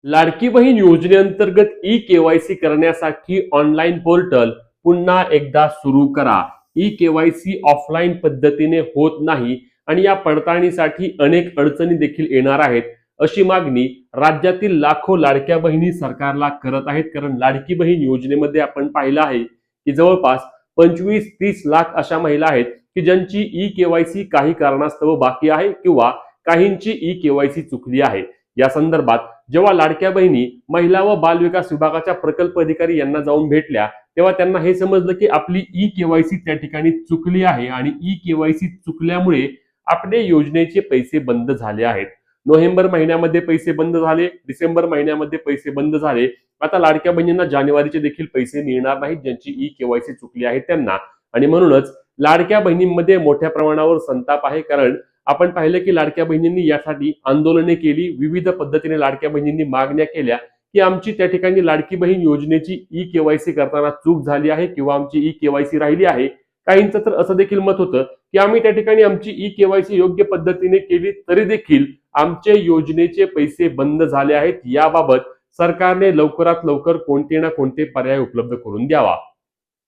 लाडकी बहीण योजनेअंतर्गत e KYC करण्यासाठी online portal पुन्हा एकदा सुरू करा. ई केवायसी ऑफलाईन पद्धतीने होत नाही आणि या पडताळणीसाठी अनेक अडचणी देखील येणार आहेत, अशी मागणी राज्यातील लाखो लाडक्या बहिणी सरकारला करत आहेत. कारण लाडकी बहीण योजनेमध्ये आपण पाहिलं आहे की जवळपास 25-30 लाख अशा महिला आहेत की ज्यांची ई केवायसी काही कारणास्तव बाकी आहे किंवा काहींची ई केवायसी चुकली आहे. या संदर्भात जेव्हा लाडक्या बहिणी महिला व बाल विकास विभागाच्या प्रकल्प अधिकारी यांना जाऊन भेटल्या, तेव्हा त्यांना हे समजलं की आपली ई केवायसी त्या ठिकाणी चुकली आहे आणि ई केवायसी चुकल्यामुळे आपले योजनेचे पैसे बंद झाले आहेत. नोव्हेंबर महिन्यामध्ये पैसे बंद झाले, डिसेंबर महिन्यामध्ये पैसे बंद झाले. आता लाडक्या बहिणींना जानेवारीचे देखील पैसे मिळणार नाहीत ज्यांची ई केवायसी चुकली आहे त्यांना. आणि म्हणूनच लाडक्या बहिणींमध्ये मोठ्या प्रमाणावर संताप आहे. कारण आपण पाहिलं की लाडक्या बहिणींनी यासाठी आंदोलने केली, विविध पद्धतीने लाडक्या बहिणींनी मागण्या केल्या की आमची त्या ठिकाणी लाडकी बहीण योजनेची ई केवायसी करताना चूक झाली आहे किंवा आमची ई केवायसी राहिली आहे. काहींचं तर असं देखील मत होतं की आम्ही त्या ठिकाणी आमची ई केवायसी योग्य पद्धतीने केली तरी देखील आमचे योजनेचे पैसे बंद झाले आहेत. याबाबत सरकारने लवकरात लवकर कोणते ना कोणते पर्याय उपलब्ध करून द्यावा.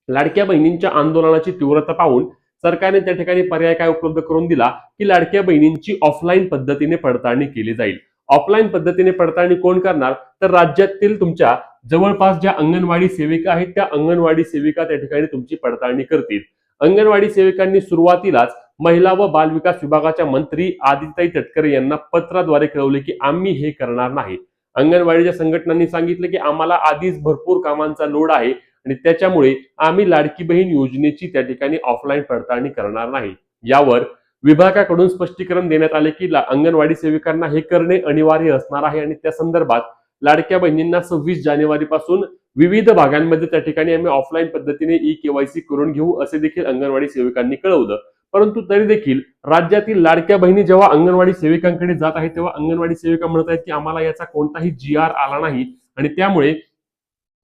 लाडक्या बहिणींच्या आंदोलनाची तीव्रता पाहून सरकारने त्या ठिकाणी पर्याय काय उपलब्ध करून दिला की लाडक्या बहिणींची ऑफलाईन पद्धतीने पडताळणी केली जाईल. ऑफलाईन पद्धतीने पडताळणी कोण करणार? तर राज्यातील तुमच्या जवळपास ज्या अंगणवाडी सेविका आहेत त्या अंगणवाडी सेविका त्या ठिकाणी तुमची पडताळणी करतील. अंगणवाडी सेविकांनी सुरुवातीलाच महिला व बाल विकास विभागाच्या मंत्री आदित्यताई तटकरे यांना पत्राद्वारे कळवले की आम्ही हे करणार नाही. अंगणवाडीच्या संघटनांनी सांगितलं की आम्हाला आधीच भरपूर कामांचा लोड आहे आणि त्याच्यामुळे आम्ही लाडकी बहीण योजनेची त्या ठिकाणी ऑफलाईन पडताळणी करणार नाही. यावर विभागाकडून स्पष्टीकरण देण्यात आले की अंगणवाडी सेविकांना हे करणे अनिवार्य असणार आहे आणि त्या संदर्भात लाडक्या बहिणींना 26 जानेवारी पासून विविध भागांमध्ये त्या ठिकाणी आम्ही ऑफलाईन पद्धतीने ई केवायसी करून घेऊ असे देखील अंगणवाडी सेविकांनी कळवलं. परंतु तरी देखील राज्यातील लाडक्या बहिणी जेव्हा अंगणवाडी सेविकांकडे जात आहेत तेव्हा अंगणवाडी सेविका म्हणत आहेत की आम्हाला याचा कोणताही GR आला नाही आणि त्यामुळे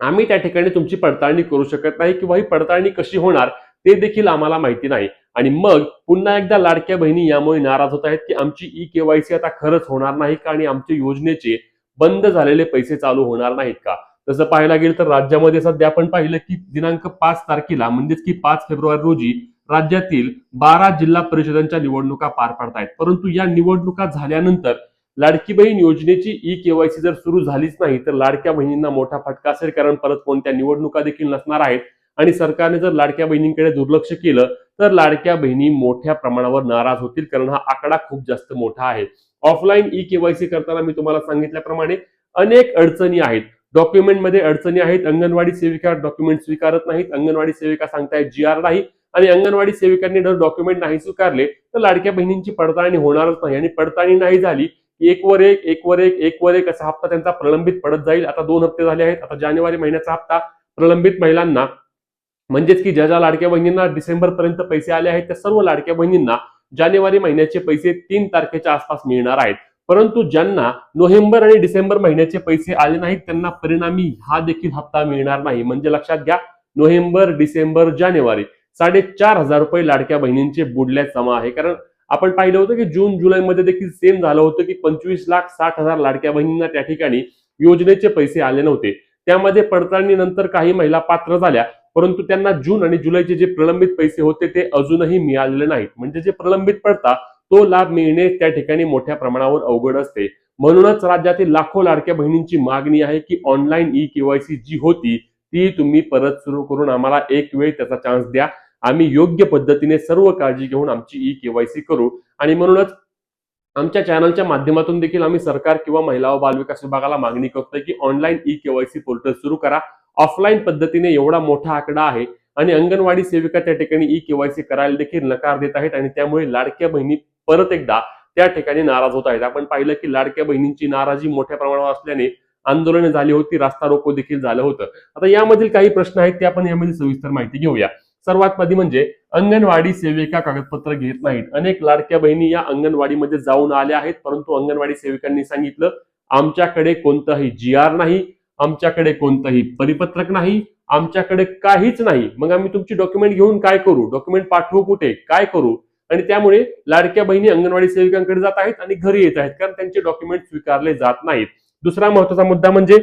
आम्ही त्या ठिकाणी तुमची पडताळणी करू शकत नाही किंवा ही पडताळणी कशी होणार ते देखील आम्हाला माहिती नाही. आणि मग पुन्हा एकदा लाडक्या बहिणी यामुळे नाराज होत आहेत की आमची ई केवायसी आता खरंच होणार नाही का आणि आमच्या योजनेचे बंद झालेले पैसे चालू होणार नाहीत का? तसं पाहायला गेलं तर राज्यामध्ये सध्या आपण पाहिलं की दिनांक 5 तारखेला म्हणजेच की 5 फेब्रुवारी रोजी राज्यातील 12 जिल्हा परिषदांच्या निवडणुका पार पडतायत. परंतु या निवडणुका झाल्यानंतर लाडकी बहीण योजनेची ई केवायसी जर सुरू झालीच नाही तर लाडक्या बहिणींना मोठा फटका असेल. कारण परत कोणत्या निवडणुका देखील नसणार आहेत आणि सरकारने जर लाडक्या बहिणींकडे दुर्लक्ष केलं तर लाडक्या बहिणी मोठ्या प्रमाणावर नाराज होतील. कारण हा आकडा खूप जास्त मोठा आहे. ऑफलाईन ई केवायसी करताना मी तुम्हाला सांगितल्याप्रमाणे अनेक अडचणी आहेत. डॉक्युमेंटमध्ये अडचणी आहेत. अंगणवाडी सेविका डॉक्युमेंट स्वीकारत नाहीत. अंगणवाडी सेविका सांगतायत GR नाही आणि अंगणवाडी सेविकांनी जर डॉक्युमेंट नाही स्वीकारले तर लाडक्या बहिणींची पडताळणी होणारच नाही आणि पडताळणी नाही झाली एक वर एक असा हप्ता त्यांचा प्रलंबित पडत जाईल. आता 2 हप्ते झाले आहेत. आता जानेवारी महिन्याचा हप्ता प्रलंबित महिलांना म्हणजेच की ज्या लाडक्या बहिणींना डिसेंबर पर्यंत पैसे आले आहेत त्या सर्व लाडक्या बहिणींना जानेवारी महिन्याचे पैसे 3 तारखेच्या आसपास मिळणार आहेत. परंतु ज्यांना नोव्हेंबर आणि डिसेंबर महिन्याचे पैसे आले नाहीत त्यांना परिणामी हा देखील हप्ता मिळणार नाही. म्हणजे लक्षात घ्या, नोव्हेंबर, डिसेंबर, जानेवारी 4,500 रुपये लाडक्या बहिणींचे बुडल्यात जमा आहे. कारण आपण पाहिलं होतं की जून जुलैमध्ये देखील सेम झालं होतं की 25,60,000 लाडक्या बहिणींना त्या ठिकाणी योजनेचे पैसे आले नव्हते. त्यामध्ये पडताळणीनंतर काही महिला पात्र झाल्या परंतु त्यांना जून आणि जुलैचे जे प्रलंबित पैसे होते ते अजूनही मिळालेले नाहीत. म्हणजे जे प्रलंबित पडतात तो लाभ मिळणे त्या ठिकाणी मोठ्या प्रमाणावर अवघड असते. म्हणूनच राज्यातील लाखो लाडक्या बहिणींची मागणी आहे की ऑनलाईन ई केवायसी जी होती ती तुम्ही परत सुरू करून आम्हाला एक वेळ त्याचा चान्स द्या. आम्ही योग्य पद्धतीने सर्व काळजी घेऊन आमची ई केवायसी करू. आणि म्हणूनच आमच्या चॅनलच्या माध्यमातून देखील आम्ही सरकार किंवा महिला व बाल विकास विभागाला मागणी करतोय की ऑनलाईन ई केवायसी पोर्टल सुरू करा. ऑफलाईन पद्धतीने एवढा मोठा आकडा आहे आणि अंगणवाडी सेविका त्या ठिकाणी ई केवायसी करायला देखील नकार देत आहेत आणि त्यामुळे लाडक्या बहिणी परत एकदा त्या ठिकाणी नाराज होत आहेत. आपण पाहिलं की लाडक्या बहिणींची नाराजी मोठ्या प्रमाणावर असल्याने आंदोलने झाली होती, रास्ता रोको देखील झालं होतं. आता यामधील काही प्रश्न आहेत ते आपण यामध्ये सविस्तर माहिती घेऊया. सर्वात आधी म्हणजे अंगणवाडी सेविका कागदपत्र घेत नाहीत. अनेक लाडक्या बहिणी या अंगणवाडीमध्ये जाऊन आल्या आहेत परंतु अंगणवाडी सेविकांनी सांगितलं आमच्याकडे कोणताही GR नाही, आमच्याकडे कोणतंही परिपत्रक नाही, आमच्याकडे काहीच नाही. मग आम्ही तुमची डॉक्युमेंट घेऊन काय करू? डॉक्युमेंट पाठवू कुठे? काय करू? आणि त्यामुळे लाडक्या बहिणी अंगणवाडी सेविकांकडे जात आहेत आणि घरी येत आहेत कारण त्यांचे डॉक्युमेंट स्वीकारले जात नाहीत. दुसरा महत्वाचा मुद्दा म्हणजे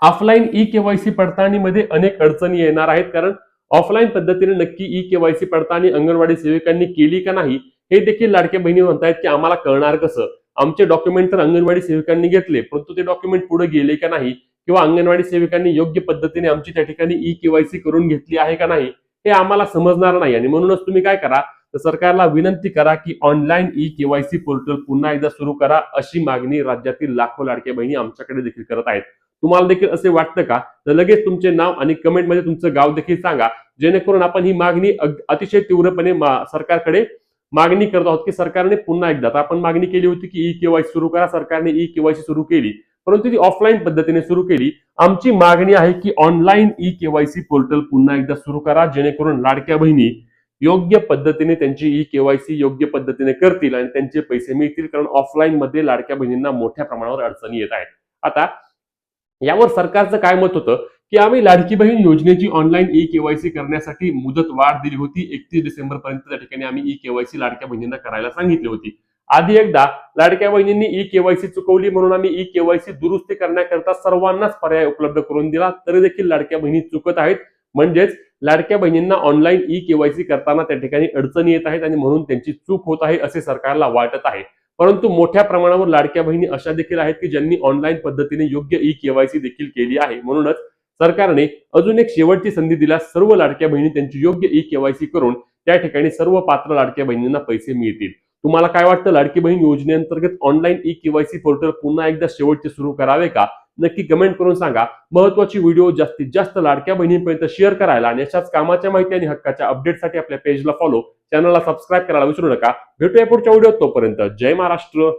ऑफलाईन ई केवायसी पडताळणीमध्ये अनेक अडचणी येणार आहेत, कारण ऑफलाईन पद्धतीने नक्की ई केवायसी पडताळणी अंगणवाडी सेविकांनी केली का नाही हे देखील लाडक्या बहिणी म्हणतायत की आम्हाला कळणार कसं. आमचे डॉक्युमेंट तर अंगणवाडी सेविकांनी घेतले, परंतु ते डॉक्युमेंट पुढे गेले का नाही किंवा अंगणवाडी सेविकांनी योग्य पद्धतीने आमची त्या ठिकाणी ई केवायसी करून घेतली आहे का नाही हे आम्हाला समजणार नाही. आणि म्हणूनच तुम्ही काय करा, तर सरकारला विनंती करा की ऑनलाईन ई केवायसी पोर्टल पुन्हा एकदा सुरू करा, अशी मागणी राज्यातील लाखो लाडक्या बहिणी आमच्याकडे देखील करत आहेत. तुम्हाला देखील असे वाटतं का? तर लगेच तुमचे नाव आणि कमेंटमध्ये तुमचं गाव देखील सांगा, जेणेकरून आपण ही मागणी अतिशय तीव्रपणे सरकारकडे मागणी करत आहोत की सरकारने पुन्हा एकदा, आपण मागणी केली होती की ई केवायसी सुरू करा, सरकारने ई केवायसी सुरू केली, परंतु ती ऑफलाईन पद्धतीने सुरू केली. आमची मागणी आहे की ऑनलाईन ई केवायसी पोर्टल पुन्हा एकदा सुरू करा, जेणेकरून लाडक्या बहिणी योग्य पद्धतीने त्यांची ई केवायसी योग्य पद्धतीने करतील आणि त्यांचे पैसे मिळतील, कारण ऑफलाईन मध्ये लाडक्या बहिणींना मोठ्या प्रमाणावर अडचणी येत आहेत. आता यावर सरकारचं काय मत होतं की आम्ही लाडकी बहीण योजनेची ऑनलाईन ई केवायसी करण्यासाठी मुदत वाढ दिली होती, 31 डिसेंबर पर्यंत त्या ठिकाणी आम्ही ई केवायसी लाडक्या बहिणींना करायला सांगितली होती. आधी एकदा लाडक्या बहिणींनी ई केवायसी चुकवली म्हणून आम्ही ई केवायसी दुरुस्ती करण्याकरता सर्वांनाच पर्याय उपलब्ध करून दिला, तरी देखील लाडक्या बहिणी चुकत आहेत. म्हणजेच लाडक्या बहिणींना ऑनलाईन ई केवायसी करताना त्या ठिकाणी अडचणी येत आहेत आणि म्हणून त्यांची चूक होत आहे असे सरकारला वाटत आहे. परंतु मोठ्या प्रमाणावर लाडक्या बहिणी अशा देखील आहेत की ज्यांनी ऑनलाईन पद्धतीने योग्य ई केवायसी देखील केली आहे. म्हणूनच सरकारने अजून एक शेवटची संधी दिल्यास सर्व लाडक्या बहिणी त्यांची योग्य ई केवायसी करून त्या ठिकाणी सर्व पात्र लाडक्या बहिणींना पैसे मिळतील. तुम्हाला काय वाटतं, लाडकी बहीण योजनेअंतर्गत ऑनलाईन ई केवायसी पोर्टल पुन्हा एकदा शेवटचे सुरू करावे का? नक्की कमेंट करून सांगा. महत्वाची व्हिडिओ जास्तीत जास्त लाडक्या बहिणींपर्यंत शेअर करायला आणि अशाच कामाच्या माहिती आणि हक्काच्या अपडेटसाठी आपल्या पेजला फॉलो, चॅनलला सबस्क्राईब करायला विसरू नका. भेटूया पुढच्या व्हिडिओत, तोपर्यंत जय महाराष्ट्र.